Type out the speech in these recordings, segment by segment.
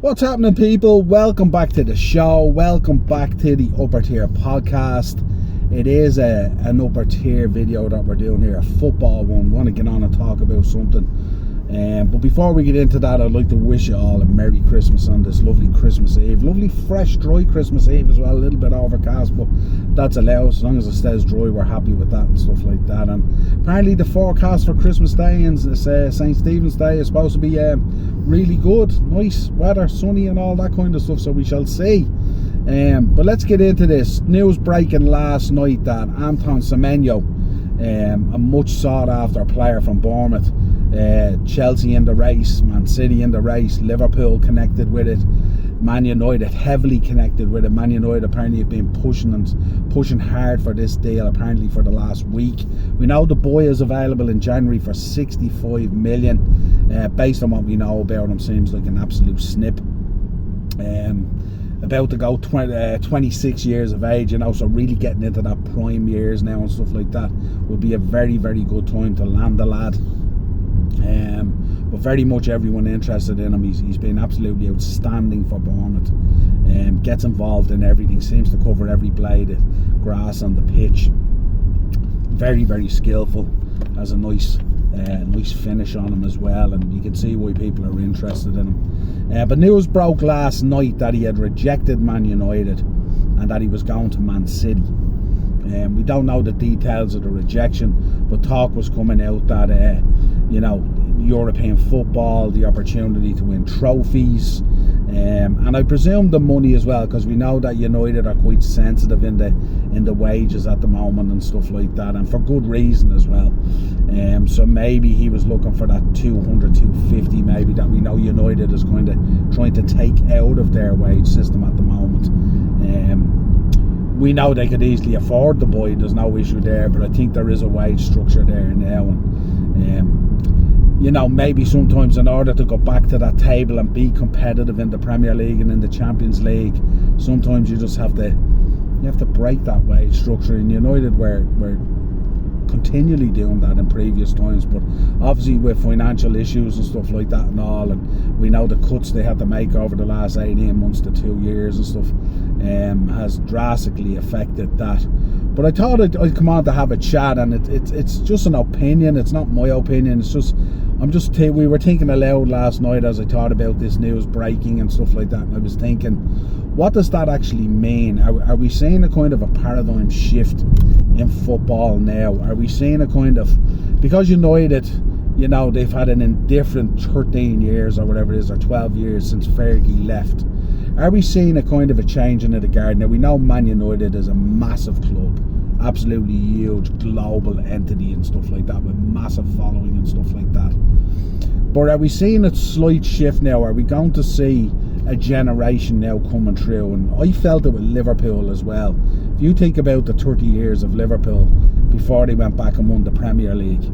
What's happening, people? Welcome back to the show. Welcome back to the Upper Tier podcast. It is an Upper Tier video that we're doing here, a football one. We want to get on and talk about something. But before we get into that, I'd like to wish you all a Merry Christmas on this lovely Christmas Eve. Lovely, fresh, dry Christmas Eve as well. A little bit overcast, but that's allowed. As long as it stays dry, we're happy with that and stuff like that. And apparently the forecast for Christmas Day and St. Stephen's Day is supposed to be really good. Nice weather, sunny and all that kind of stuff, so we shall see. But let's get into this. News breaking last night that Anton Semenyo, a much sought after player from Bournemouth, Chelsea in the race, Man City in the race, Liverpool connected with it, Man United heavily connected with it. Man United apparently have been pushing hard for this deal apparently for the last week. We know the boy is available in January for 65 million. Based on what we know about him, seems like an absolute snip. About to go 26 years of age, so really getting into that prime years now and stuff like that would be a very, very good time to land the lad. But very much everyone interested in him. He's been absolutely outstanding for Bournemouth. Gets involved in everything, seems to cover every blade of grass on the pitch. Very, very skillful. Has a nice finish on him as well, and you can see why people are interested in him. But news broke last night that he had rejected Man United and that he was going to Man City. We don't know the details of the rejection, but talk was coming out that European football, the opportunity to win trophies, and I presume the money as well, because we know that United are quite sensitive in the wages at the moment and stuff like that, and for good reason as well. So maybe he was looking for that 200, 250 maybe that we know United is kind of trying to take out of their wage system at the moment. We know they could easily afford the boy, there's no issue there, but I think there is a wage structure there now, and maybe sometimes in order to go back to that table and be competitive in the Premier League and in the Champions League, sometimes you just have to break that wage structure. And United were continually doing that in previous times, but obviously with financial issues and stuff like that and all, and we know the cuts they had to make over the last 18 months to 2 years and stuff has drastically affected that. But I thought I'd come on to have a chat, and it's just an opinion. It's not my opinion. It's just we were thinking aloud last night as I thought about this news breaking and stuff like that, and I was thinking, what does that actually mean? Are we seeing a kind of a paradigm shift in football now? Are we seeing a kind of, because United, they've had an indifferent 13 years or whatever it is, or 12 years since Fergie left, are we seeing a kind of a change in the guard? Now we know Man United is a massive club, absolutely huge global entity and stuff like that, with massive following and stuff like that, but are we seeing a slight shift now? Are we going to see a generation now coming through? And I felt it with Liverpool as well. If you think about the 30 years of Liverpool before they went back and won the Premier League,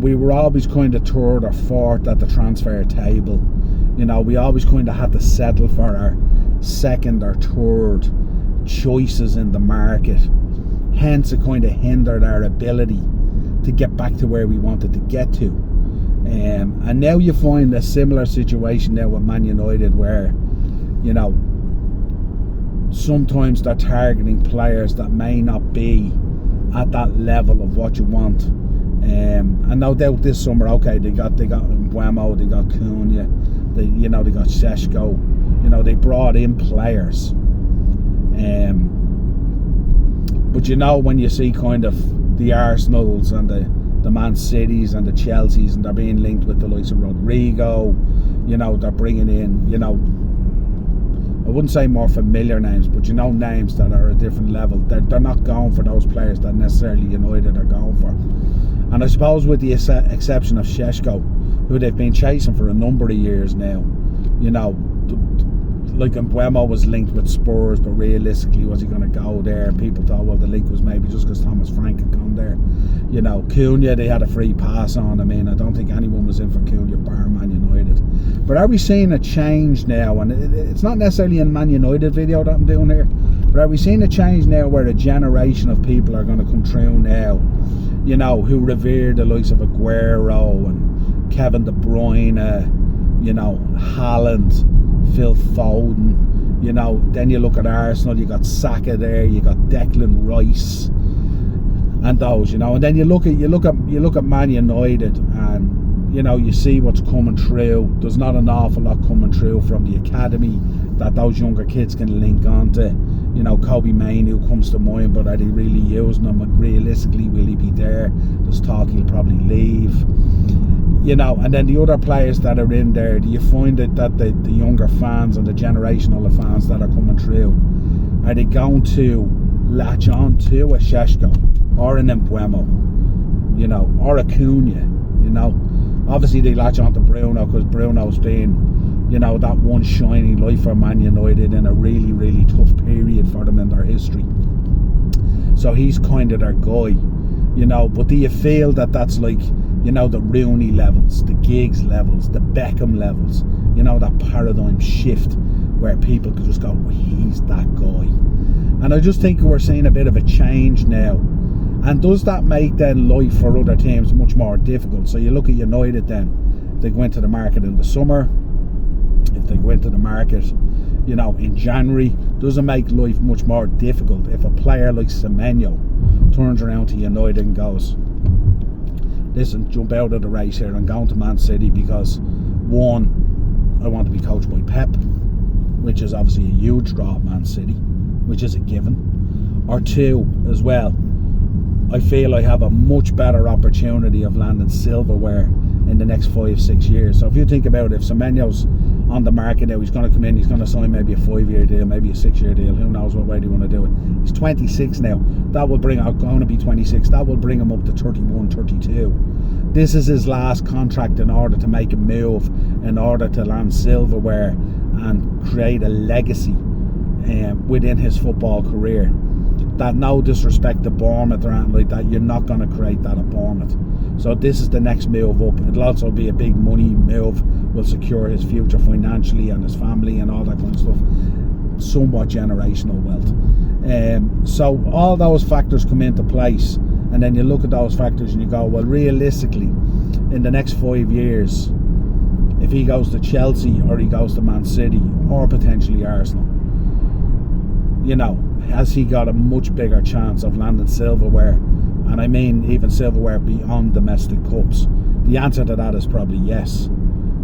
we were always kind of third or fourth at the transfer table. We always kind of had to settle for our second or third choices in the market. Hence it kind of hindered our ability to get back to where we wanted to get to. And now you find a similar situation now with Man United, where sometimes they're targeting players that may not be at that level of what you want. And no doubt this summer, okay, they got Mbeumo, they got Cunha, they got Šeško, they brought in players. But when you see kind of the Arsenals and the Man Cities and the Chelseas, and they're being linked with the likes of Rodrigo, they're bringing in, I wouldn't say more familiar names, but names that are a different level. They're not going for those players that necessarily United are going for. And I suppose with the exception of Šeško, who they've been chasing for a number of years now, like Mbeumo was linked with Spurs, but realistically, was he going to go there? People thought, well, the link was maybe just because Thomas Frank had gone there. Cunha, they had a free pass on. I don't think anyone was in for Cunha bar Man United. But are we seeing a change now? And it's not necessarily a Man United video that I'm doing here, but are we seeing a change now where a generation of people are going to come through now, who revere the likes of Aguero and Kevin De Bruyne, you know, Haaland, Phil Foden, you know. Then you look at Arsenal, you got Saka there, you got Declan Rice, and those, you know. And then you look at Man United, and you know, you see what's coming through. There's not an awful lot coming through from the academy that those younger kids can link onto. You know, Kobe Mainoo comes to mind, but are they really using him? Realistically, will he be there? There's talk he'll probably leave. You know, and then the other players that are in there, do you find that the younger fans and the generational fans that are coming through, are they going to latch on to a Šeško or an Mbeumo, you know, or a Cunha, you know? Obviously they latch on to Bruno because Bruno's been, you know, that one shining light for Man United in a really, really tough period for them in their history. So he's kind of their guy, you know. But do you feel that that's like, you know, the Rooney levels, the Giggs levels, the Beckham levels, you know, that paradigm shift where people could just go, well, he's that guy. And I just think we're seeing a bit of a change now. And does that make then life for other teams much more difficult? So you look at United then, they go into the market in the summer. If they go into the market, you know, in January, does it make life much more difficult if a player like Semenyo turns around to United and goes, listen, jump out of the race here and go to Man City because, one, I want to be coached by Pep, which is obviously a huge draw at Man City, which is a given. Or two, as well, I feel I have a much better opportunity of landing silverware in the next 5-6 years. So if you think about it, if Semenyo's on the market now, he's going to come in, he's going to sign maybe a 5-year deal, maybe a 6-year deal, who knows what way they want to do it. He's 26 now, that will bring out, going to be 26, that will bring him up to 31, 32. This is his last contract in order to make a move, in order to land silverware and create a legacy within his football career. That, no disrespect to Bournemouth or anything like that, you're not going to create that at Bournemouth. So this is the next move up. It'll also be a big money move, will secure his future financially and his family and all that kind of stuff. Somewhat generational wealth. So all those factors come into place, and then you look at those factors and you go, well, realistically, in the next 5 years, if he goes to Chelsea or he goes to Man City or potentially Arsenal, you know, has he got a much bigger chance of landing silverware? And I mean even silverware beyond domestic cups. The answer to that is probably yes.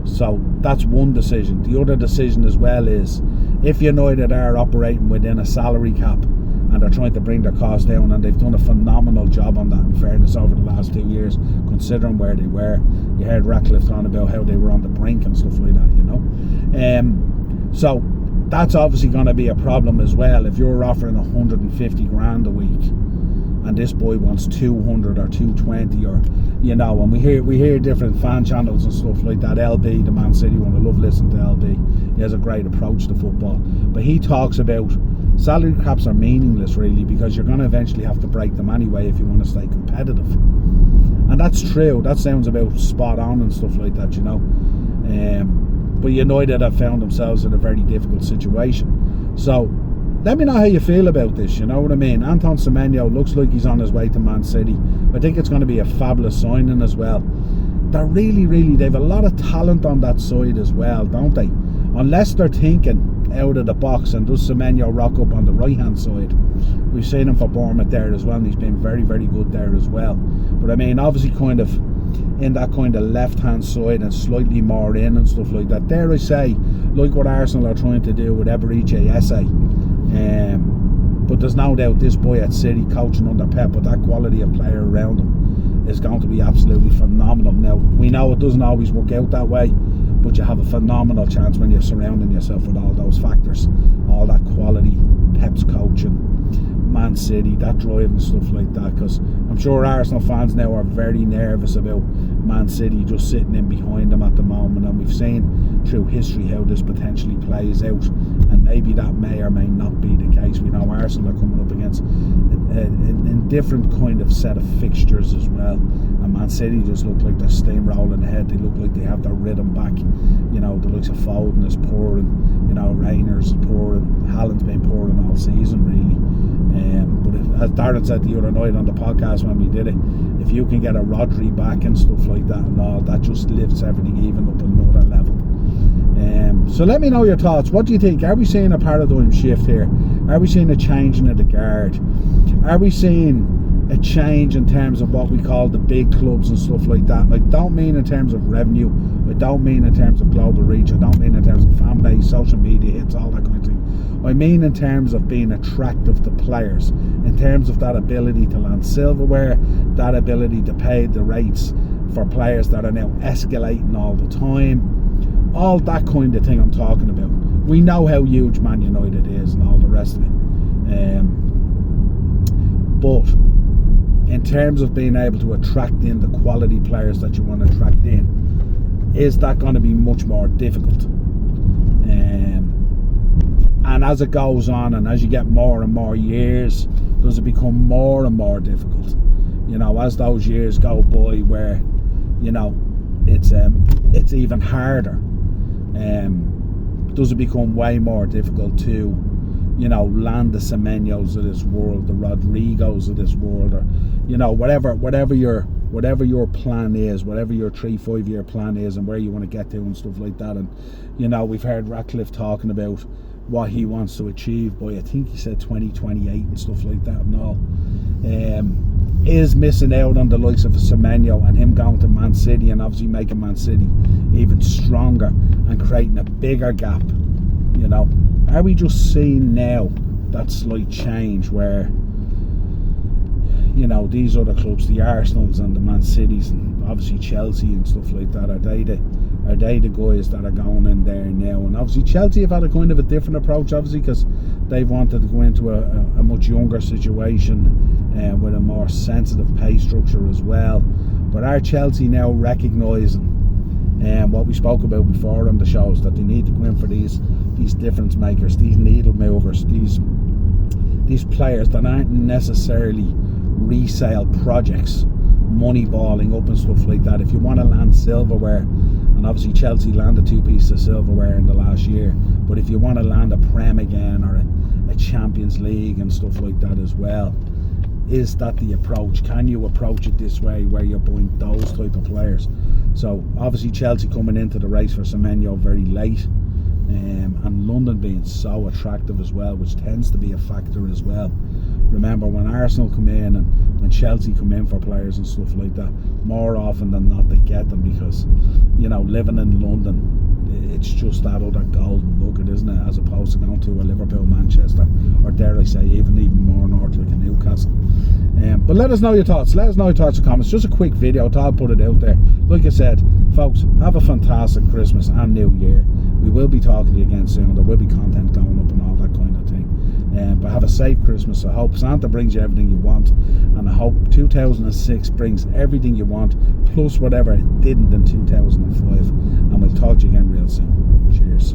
So that's one decision. The other decision as well is, if United are operating within a salary cap and they're trying to bring their costs down, and they've done a phenomenal job on that, in fairness, over the last 2 years, considering where they were. You heard Ratcliffe talking about how they were on the brink and stuff like that, you know. So that's obviously going to be a problem as well. If you're offering 150 grand a week and this boy wants 200 or 220, or, you know, and we hear different fan channels and stuff like that. LB, the Man City one, I love listening to LB. He has a great approach to football, but he talks about salary caps are meaningless really, because you're going to eventually have to break them anyway if you want to stay competitive. And that's true. That sounds about spot on and stuff like that, you know. But United have found themselves in a very difficult situation. So let me know how you feel about this, you know what I mean. Anton Semenyo looks like he's on his way to Man City. I think it's going to be a fabulous signing as well. They're really, they've a lot of talent on that side as well, don't they? Unless they're thinking out of the box, and does Semenyo rock up on the right hand side. We've seen him for Bournemouth there as well, and he's been very good there as well. But I mean, obviously kind of in that kind of left hand side and slightly more in and stuff like that. Dare I say, like what Arsenal are trying to do with Eberechi Eze. But there's no doubt this boy at City, coaching under Pep with that quality of player around him, is going to be absolutely phenomenal. Now, we know it doesn't always work out that way, but you have a phenomenal chance when you're surrounding yourself with all those factors, all that quality, Pep's coaching, Man City, that drive and stuff like that. Because I'm sure Arsenal fans now are very nervous about Man City just sitting in behind them at the moment, and we've seen through history how this potentially plays out, and maybe that may or may not be the case. We know Arsenal are coming up against a different kind of set of fixtures as well, and Man City just look like they're steamrolling ahead. They look like they have their rhythm back. You know, the likes of Foden is poor, and, you know, Rainer's poor, and Haaland's been poor in all season really. But as Darren said the other night on the podcast when we did it, if you can get a Rodri back and stuff like that and all, that just lifts everything even up another level. So let me know your thoughts. What do you think? Are we seeing a paradigm shift here? Are we seeing a changing of the guard? Are we seeing a change in terms of what we call the big clubs and stuff like that? I don't mean in terms of revenue. I don't mean in terms of global reach. I don't mean in terms of fan base, social media hits, all that kind of thing. I mean in terms of being attractive to players, in terms of that ability to land silverware, that ability to pay the rates for players that are now escalating all the time. All that kind of thing I'm talking about. We know how huge Man United is and all the rest of it. But in terms of being able to attract in the quality players that you want to attract in, is that going to be much more difficult? And as it goes on, and as you get more and more years, does it become more and more difficult? You know, as those years go by, where, you know, it's even harder. Does it become way more difficult to, you know, land the Semenyos of this world, the Rodrigos of this world, or, you know, whatever your plan is, whatever your 3-5 year plan is, and where you want to get to and stuff like that. And, you know, we've heard Ratcliffe talking about what he wants to achieve by, I think he said 2028 and stuff like that and all. Is missing out on the likes of a Semenyo and him going to Man City, and obviously making Man City even stronger and creating a bigger gap. You know, are we just seeing now that slight change where, you know, these other clubs, the Arsenals and the Man Cities and obviously Chelsea and stuff like that, are they the guys that are going in there now? And obviously Chelsea have had a kind of a different approach, obviously, because they've wanted to go into a much younger situation with a more sensitive pay structure as well. But are Chelsea now recognising what we spoke about before on the shows, that they need to go in for these difference makers, these needle movers, these players that aren't necessarily resale projects, money balling up and stuff like that? If you want to land silverware, and obviously Chelsea landed 2 pieces of silverware in the last year, but if you want to land a Prem again, or a Champions League and stuff like that as well, is that the approach? Can you approach it this way, where you're buying those type of players? So obviously Chelsea coming into the race for Semenyo very late, and London being so attractive as well, which tends to be a factor as well. Remember, when Arsenal come in and when Chelsea come in for players and stuff like that, more often than not they get them, because, you know, living in London, it's just that other golden nugget, isn't it, as opposed to going to a Liverpool, Manchester, or dare I say even more north, like a Newcastle. But let us know your thoughts. Let us know your thoughts in comments. Just a quick video, I'll put it out there. Like I said, folks, have a fantastic Christmas and New Year. We will be talking to you again soon. There will be content going up and all that kind of thing. But have a safe Christmas. I hope Santa brings you everything you want, and I hope 2006 brings everything you want, plus whatever it didn't in 2005. And we'll talk to you again real soon. Cheers.